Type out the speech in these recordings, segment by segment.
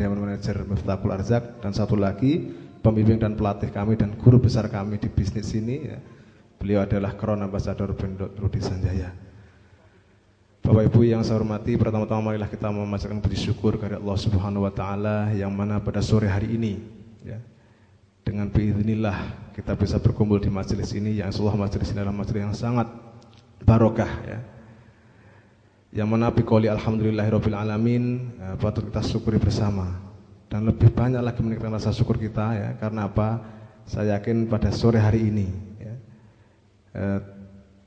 Diamond Manager Miftahul Arzak, dan satu lagi pembimbing dan pelatih kami dan guru besar kami di bisnis ini ya. Beliau adalah Crown Ambassador Pondok Rudi Sanjaya. Bapak Ibu yang saya hormati, pertama-tama marilah kita memanjatkan puji syukur kepada Allah Subhanahu wa taala yang mana pada sore hari ini ya, dengan biiznillah kita bisa berkumpul di majelis ini, yang insyaallah majelis ini adalah majelis yang sangat barokah ya. Yang mana biqouli alhamdulillahirabbil alamin, patut kita syukuri bersama. Dan lebih banyak lagi meningkatkan rasa syukur kita ya, karena apa? Saya yakin pada sore hari ini ya,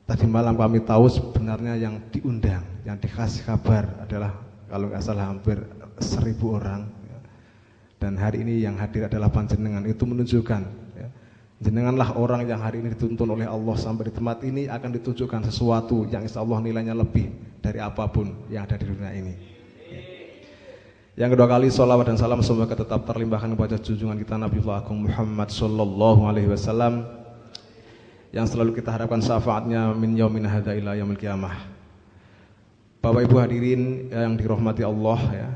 tadi malam kami tahu sebenarnya yang diundang, yang dikasih kabar adalah kalau nggak salah hampir 1000 orang ya. Dan hari ini yang hadir adalah panjenengan. Itu menunjukkan ya, jenenganlah orang yang hari ini dituntun oleh Allah sampai di tempat ini akan ditunjukkan sesuatu yang insya Allah nilainya lebih dari apapun yang ada di dunia ini ya. Yang kedua kali, sholawat dan salam semoga tetap terlimpahkan kepada junjungan kita Nabiullah Agung Muhammad sallallahu alaihi wasallam, yang selalu kita harapkan syafaatnya min yaumin hadza ila yaumil qiyamah. Bapak Ibu hadirin yang dirahmati Allah ya.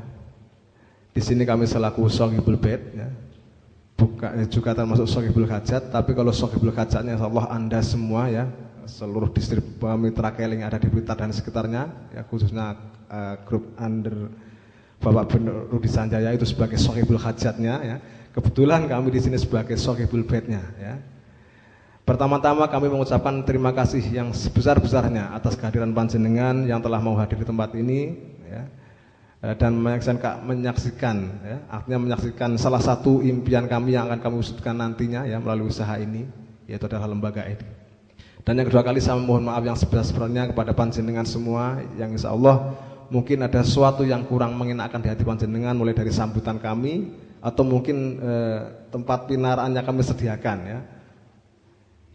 Di sini kami selaku Shahibul Bait ya. Bukan juga termasuk Shahibul Hajat, tapi kalau Shahibul Hajatnya insyaallah Anda semua ya, seluruh distrik mitra keling ada di Blitar dan sekitarnya ya, khususnya grup under Bapak Rudi Sanjaya itu sebagai Shahibul Hajatnya ya. Kebetulan kami di sini sebagai Shahibul Baitnya ya. Pertama-tama kami mengucapkan terima kasih yang sebesar-besarnya atas kehadiran panjenengan yang telah mau hadir di tempat ini ya, dan menyaksikan ya, artinya menyaksikan salah satu impian kami yang akan kami wujudkan nantinya ya melalui usaha ini, yaitu adalah lembaga ini. Dan yang kedua kali saya mohon maaf yang sebesar-besarnya kepada panjenengan semua yang insya Allah mungkin ada sesuatu yang kurang mengenakan di hati panjenengan, mulai dari sambutan kami atau mungkin tempat pinaraannya kami sediakan ya.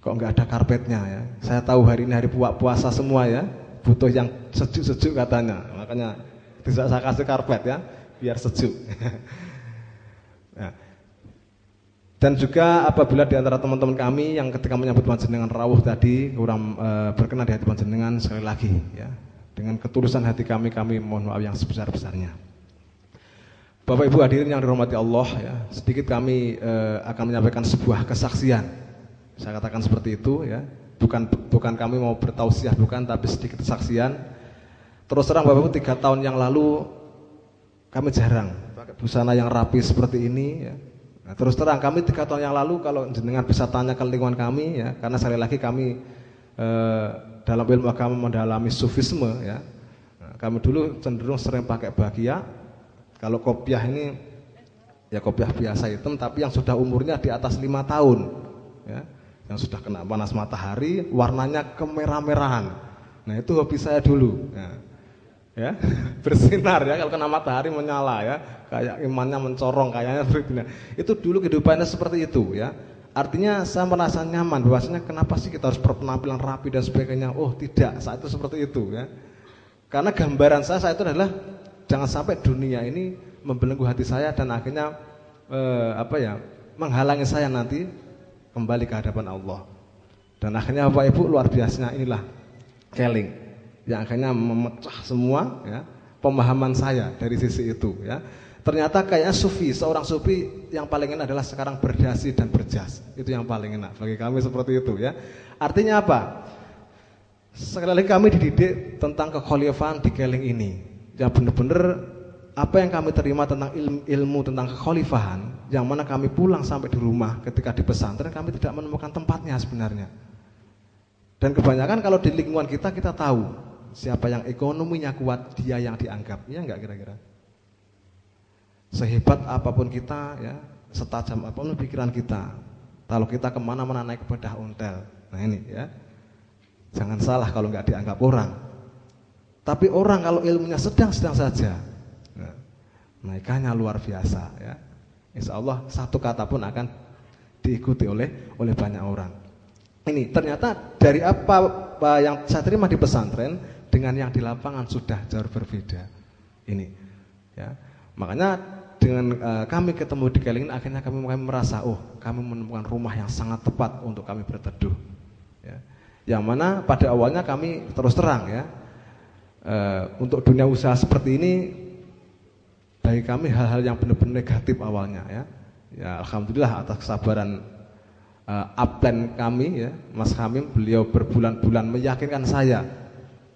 Kok nggak ada karpetnya ya? Saya tahu hari ini hari puasa semua ya, butuh yang sejuk-sejuk katanya. Makanya tidak saya kasih karpet ya, biar sejuk. Nah. Dan juga apabila di antara teman-teman kami yang ketika menyambut panjenengan rawuh tadi kurang berkenan di hati panjenengan, sekali lagi ya, dengan ketulusan hati kami mohon maaf yang sebesar-besarnya. Bapak Ibu hadirin yang dirahmati Allah ya, sedikit kami akan menyampaikan sebuah kesaksian. Saya katakan seperti itu ya, bukan kami mau bertausiah, bukan, tapi sedikit kesaksian. Terus terang Bapak Ibu, 3 tahun yang lalu kami jarang pakai busana yang rapi seperti ini ya. Nah, terus terang kami 3 tahun yang lalu, kalau jenengan bisa tanya ke lingkungan kami ya, karena sekali lagi kami dalam ilmu agama mendalami sufisme ya. Nah, kami dulu cenderung sering pakai bagia. Kalau kopiah ini ya kopiah biasa hitam, tapi yang sudah umurnya di atas 5 tahun ya, yang sudah kena panas matahari, warnanya kemerah-merahan. Nah itu hobi saya dulu ya, bersinar ya, kalau kena matahari menyala ya, kayak imannya mencorong kayaknya. Itu dulu kehidupannya seperti itu ya. Artinya saya merasa nyaman bahwasanya kenapa sih kita harus berpenampilan rapi dan sebagainya. Oh tidak, saat itu seperti itu ya. Karena gambaran saya saat itu adalah jangan sampai dunia ini membelenggu hati saya dan akhirnya menghalangi saya nanti kembali ke hadapan Allah. Dan akhirnya Bapak Ibu luar biasanya inilah keling yang akhirnya memecah semua ya, pemahaman saya dari sisi itu ya. Ternyata kayaknya seorang sufi yang paling enak adalah sekarang berdasi dan berjas. Itu yang paling enak bagi kami seperti itu ya. Artinya apa? Sekali lagi kami dididik tentang kekhalifahan di keling ini. Yang benar-benar apa yang kami terima tentang ilmu tentang kekhalifahan, yang mana kami pulang sampai di rumah ketika di pesantren kami tidak menemukan tempatnya sebenarnya. Dan kebanyakan kalau di lingkungan kita tahu siapa yang ekonominya kuat, dia yang dianggap. Ya enggak kira-kira? Sehebat apapun kita ya, setajam apapun pikiran kita, kalau kita kemana-mana naik bedah ontel, nah ini ya, jangan salah kalau enggak dianggap orang. Tapi orang kalau ilmunya sedang-sedang saja, naikannya luar biasa ya. Insya Allah satu kata pun akan diikuti oleh banyak orang. Ini ternyata dari apa yang saya terima di pesantren dengan yang di lapangan sudah jauh berbeda. Ini ya. Makanya dengan kami ketemu di Keling, akhirnya kami merasa kami menemukan rumah yang sangat tepat untuk kami berteduh ya. Yang mana pada awalnya kami terus terang ya, untuk dunia usaha seperti ini bagi kami hal-hal yang benar-benar negatif awalnya ya. Ya alhamdulillah atas kesabaran upline kami ya, Mas Hamim, beliau berbulan-bulan meyakinkan saya.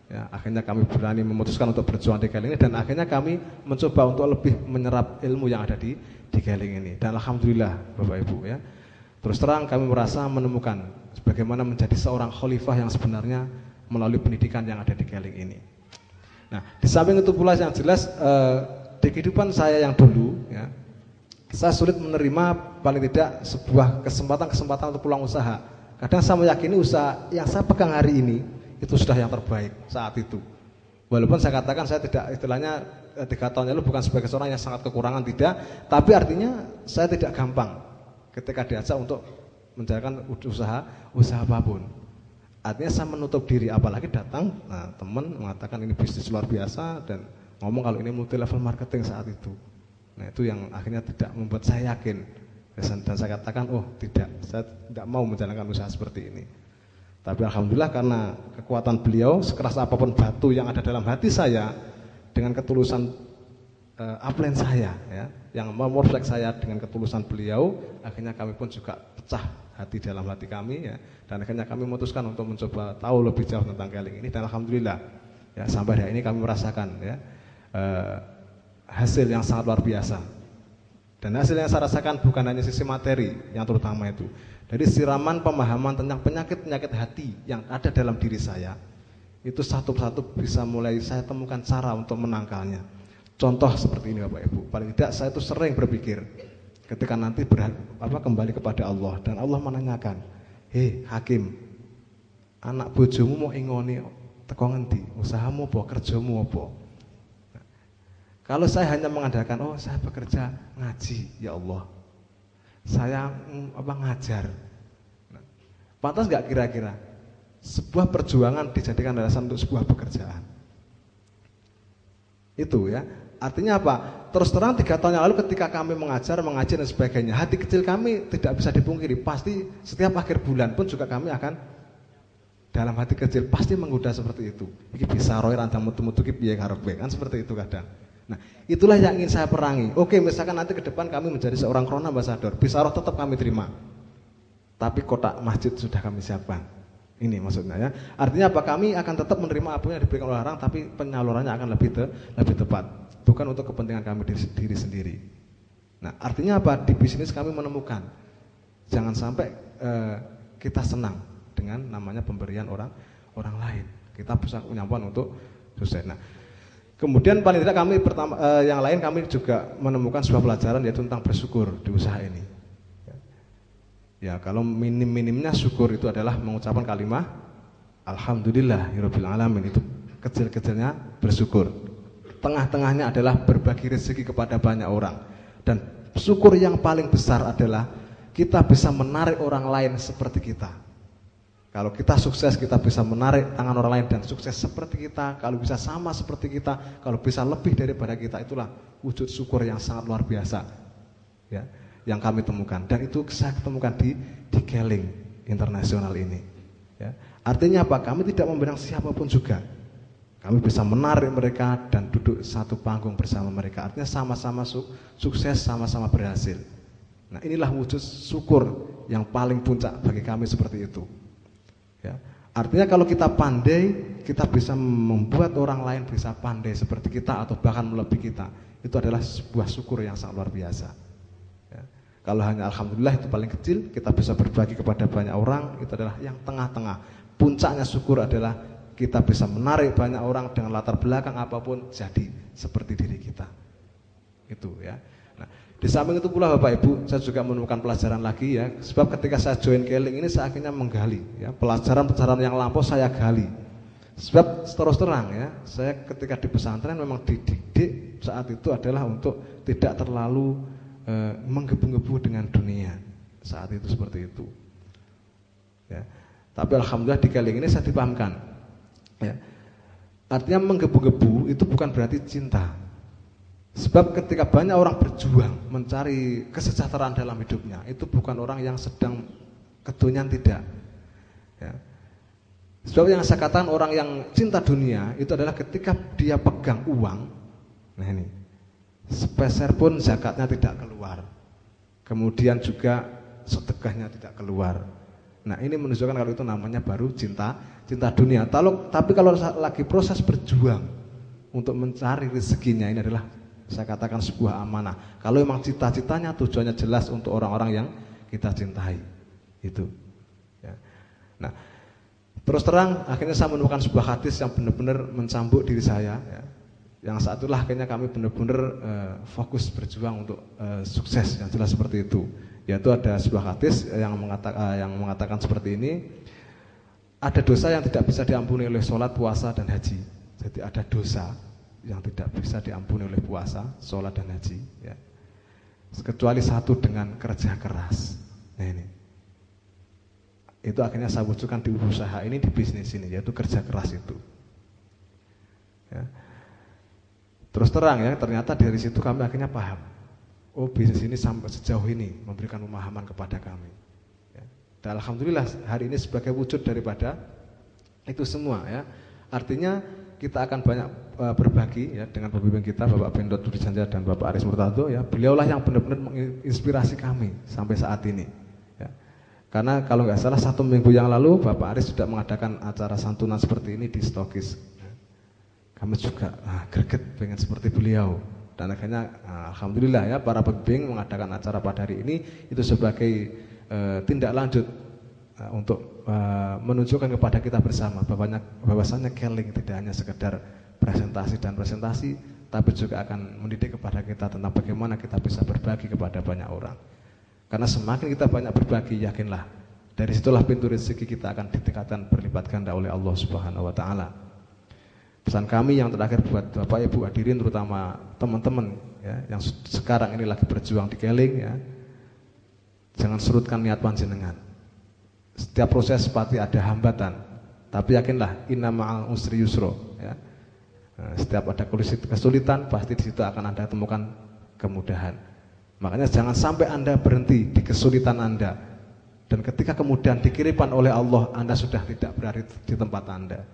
Ya, akhirnya kami berani memutuskan untuk berjuang di Keling ini, dan akhirnya kami mencoba untuk lebih menyerap ilmu yang ada di Keling ini. Dan alhamdulillah Bapak Ibu ya, terus terang kami merasa menemukan bagaimana menjadi seorang khalifah yang sebenarnya melalui pendidikan yang ada di Keling ini. Nah, di samping itu pula yang jelas di kehidupan saya yang dulu ya, saya sulit menerima paling tidak sebuah kesempatan untuk pulang usaha. Kadang saya meyakini usaha yang saya pegang hari ini itu sudah yang terbaik saat itu. Walaupun saya katakan saya tidak, istilahnya 3 tahun lalu bukan sebagai seorang yang sangat kekurangan, tidak, tapi artinya saya tidak gampang ketika diajak untuk menjalankan usaha apapun. Artinya saya menutup diri, apalagi datang teman mengatakan ini bisnis luar biasa dan ngomong kalau ini multi level marketing saat itu. Nah, itu yang akhirnya tidak membuat saya yakin. Dan saya katakan, oh tidak, saya tidak mau menjalankan usaha seperti ini. Tapi alhamdulillah karena kekuatan beliau, sekeras apapun batu yang ada dalam hati saya, dengan ketulusan upline saya ya, yang memorflek saya dengan ketulusan beliau, akhirnya kami pun juga pecah hati dalam hati kami ya, dan akhirnya kami memutuskan untuk mencoba tahu lebih jauh tentang Keling ini, dan alhamdulillah ya sampai hari ini kami merasakan ya hasil yang sangat luar biasa. Dan hasil yang saya rasakan bukan hanya sisi materi yang terutama itu. Dari siraman pemahaman tentang penyakit-penyakit hati yang ada dalam diri saya, itu satu-satu bisa mulai saya temukan cara untuk menangkalnya. Contoh seperti ini Bapak Ibu, paling tidak saya itu sering berpikir ketika nanti kembali kepada Allah, dan Allah menanyakan, hei Hakim, anak bojomu mau ingoni teko ngendi, usahamu apa, kerjamu apa? Nah, kalau saya hanya mengandalkan, oh saya bekerja ngaji, ya Allah, saya ngajar. Nah, pantas nggak kira-kira sebuah perjuangan dijadikan alasan untuk sebuah pekerjaan? Itu ya, artinya apa? Terus terang 3 tahun yang lalu ketika kami mengajar, mengaji dan sebagainya, hati kecil kami tidak bisa dipungkiri. Pasti setiap akhir bulan pun juga kami akan dalam hati kecil pasti menggoda seperti itu. Iki bisa roy randang mutu-mutu ki piye karepe, kan seperti itu kadang. Nah, itulah yang ingin saya perangi. Oke, misalkan nanti ke depan kami menjadi seorang Corona Ambassador, Bisaroh tetap kami terima. Tapi kotak masjid sudah kami siapkan. Ini maksudnya ya. Artinya apa? Kami akan tetap menerima apa yang diberikan oleh orang, tapi penyalurannya akan lebih tepat. Bukan untuk kepentingan kami diri sendiri. Nah, artinya apa? Di bisnis kami menemukan jangan sampai kita senang dengan namanya pemberian orang lain. Kita bisa menyampaikan untuk sukses. Nah, kemudian paling tidak kami yang lain kami juga menemukan sebuah pelajaran, yaitu tentang bersyukur di usaha ini. Ya, kalau minim-minimnya syukur itu adalah mengucapkan kalimat alhamdulillahirabbil alamin, itu kecil-kecilnya bersyukur. Tengah-tengahnya adalah berbagi rezeki kepada banyak orang. Dan syukur yang paling besar adalah kita bisa menarik orang lain seperti kita. Kalau kita sukses, kita bisa menarik tangan orang lain dan sukses seperti kita. Kalau bisa sama seperti kita, kalau bisa lebih daripada kita, itulah wujud syukur yang sangat luar biasa ya, yang kami temukan. Dan itu saya temukan di Keling Internasional ini ya. Artinya apa? Kami tidak membenang siapapun juga. Kami bisa menarik mereka dan duduk satu panggung bersama mereka. Artinya sama-sama sukses, sama-sama berhasil. Nah, inilah wujud syukur yang paling puncak bagi kami seperti itu ya. Artinya kalau kita pandai, kita bisa membuat orang lain bisa pandai seperti kita atau bahkan melebihi kita. Itu adalah sebuah syukur yang sangat luar biasa ya. Kalau hanya alhamdulillah itu paling kecil, kita bisa berbagi kepada banyak orang, itu adalah yang tengah-tengah. Puncaknya syukur adalah kita bisa menarik banyak orang dengan latar belakang apapun jadi seperti diri kita. Itu ya. Nah, di samping itu pula Bapak Ibu, saya juga menemukan pelajaran lagi ya. Sebab ketika saya join Keling ini saya akhirnya menggali ya, pelajaran-pelajaran yang lampau saya gali. Sebab terus terang ya, saya ketika di pesantren memang dididik saat itu adalah untuk tidak terlalu menggebu-gebu dengan dunia. Saat itu seperti itu. Ya. Tapi alhamdulillah di Keling ini saya dipahamkan ya. Artinya menggebu-gebu itu bukan berarti cinta. Sebab ketika banyak orang berjuang mencari kesejahteraan dalam hidupnya, itu bukan orang yang sedang keduniaan, tidak ya. Sebab yang saya katakan orang yang cinta dunia itu adalah ketika dia pegang uang. Nah ini, sepeser pun zakatnya tidak keluar. Kemudian juga sedekahnya tidak keluar. Nah, ini menunjukkan kalau itu namanya baru cinta dunia. Tapi kalau lagi proses berjuang untuk mencari rezekinya, ini adalah saya katakan sebuah amanah. Kalau memang cita-citanya tujuannya jelas untuk orang-orang yang kita cintai, itu. Ya. Nah, terus terang akhirnya saya menemukan sebuah hadis yang benar-benar mencambuk diri saya. Ya. Yang saat itulah akhirnya kami benar-benar fokus berjuang untuk sukses yang jelas seperti itu. Yaitu ada sebuah hadis yang mengatakan seperti ini. Ada dosa yang tidak bisa diampuni oleh sholat, puasa, dan haji. Jadi ada dosa yang tidak bisa diampuni oleh puasa, sholat, dan haji. Ya. Kecuali satu dengan kerja keras. Nah ini. Itu akhirnya saya wujudkan di usaha ini, di bisnis ini, yaitu kerja keras itu. Ya. Terus terang ya, ternyata dari situ kami akhirnya paham. Oh, bisnis ini sampai sejauh ini memberikan pemahaman kepada kami. Dan alhamdulillah hari ini sebagai wujud daripada itu semua ya. Artinya kita akan banyak berbagi ya dengan pembimbing kita Bapak Bendot Budi Sanjaya dan Bapak Aris Murtado ya. Beliaulah yang benar-benar menginspirasi kami sampai saat ini ya. Karena kalau nggak salah 1 minggu yang lalu Bapak Aris sudah mengadakan acara santunan seperti ini di Stokis ya. Kami juga greget pengen seperti beliau. Dan akhirnya alhamdulillah ya para pembimbing mengadakan acara pada hari ini itu sebagai tindak lanjut untuk menunjukkan kepada kita bersama bahwasanya Keling tidak hanya sekedar presentasi, tapi juga akan mendidik kepada kita tentang bagaimana kita bisa berbagi kepada banyak orang. Karena semakin kita banyak berbagi, yakinlah dari situlah pintu rezeki kita akan ditingkatkan berlipat ganda oleh Allah Subhanahu wa taala. Pesan kami yang terakhir buat Bapak Ibu hadirin, terutama teman-teman ya, yang sekarang ini lagi berjuang di Keling ya. Jangan surutkan niat panjenengan. Setiap proses pasti ada hambatan, tapi yakinlah inna ma'al usri yusro ya. Setiap ada kesulitan pasti di situ akan Anda temukan kemudahan. Makanya jangan sampai Anda berhenti di kesulitan Anda. Dan ketika kemudian dikirimkan oleh Allah, Anda sudah tidak berada di tempat Anda.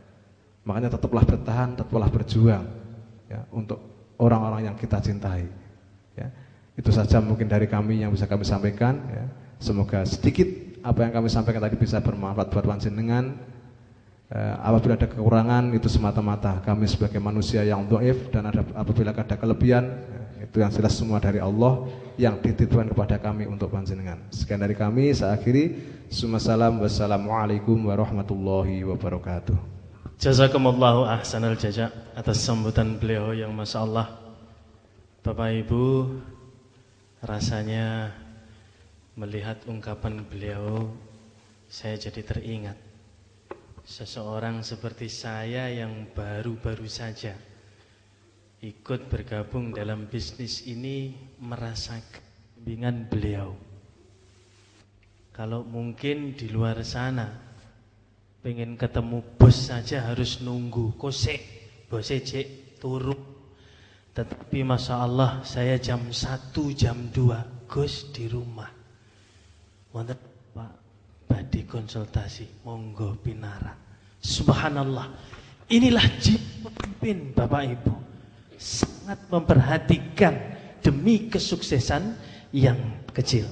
Makanya tetaplah bertahan, tetaplah berjuang ya, untuk orang-orang yang kita cintai ya. Itu saja mungkin dari kami yang bisa kami sampaikan ya. Semoga sedikit apa yang kami sampaikan tadi bisa bermanfaat buat panjenengan. Apabila ada kekurangan itu semata-mata kami sebagai manusia yang dhaif, dan apabila ada kelebihan ya, itu yang jelas semua dari Allah yang dititipkan kepada kami untuk panjenengan. Sekian dari kami, saya akhiri. Wassalamualaikum warahmatullahi wabarakatuh. Jazakumullahu ahsanal jaza atas sambutan beliau yang Masya Allah. Bapak Ibu, rasanya melihat ungkapan beliau saya jadi teringat seseorang seperti saya yang baru-baru saja ikut bergabung dalam bisnis ini, merasakan bimbingan beliau. Kalau mungkin di luar sana pengen ketemu bos saja harus nunggu kosek bose cek turu. Tetapi Masya Allah saya jam 1, jam 2 Gus di rumah. Wonten Pak badhe konsultasi, monggo pinara. Subhanallah. Inilah jiwa pemimpin Bapak Ibu. Sangat memperhatikan demi kesuksesan yang kecil.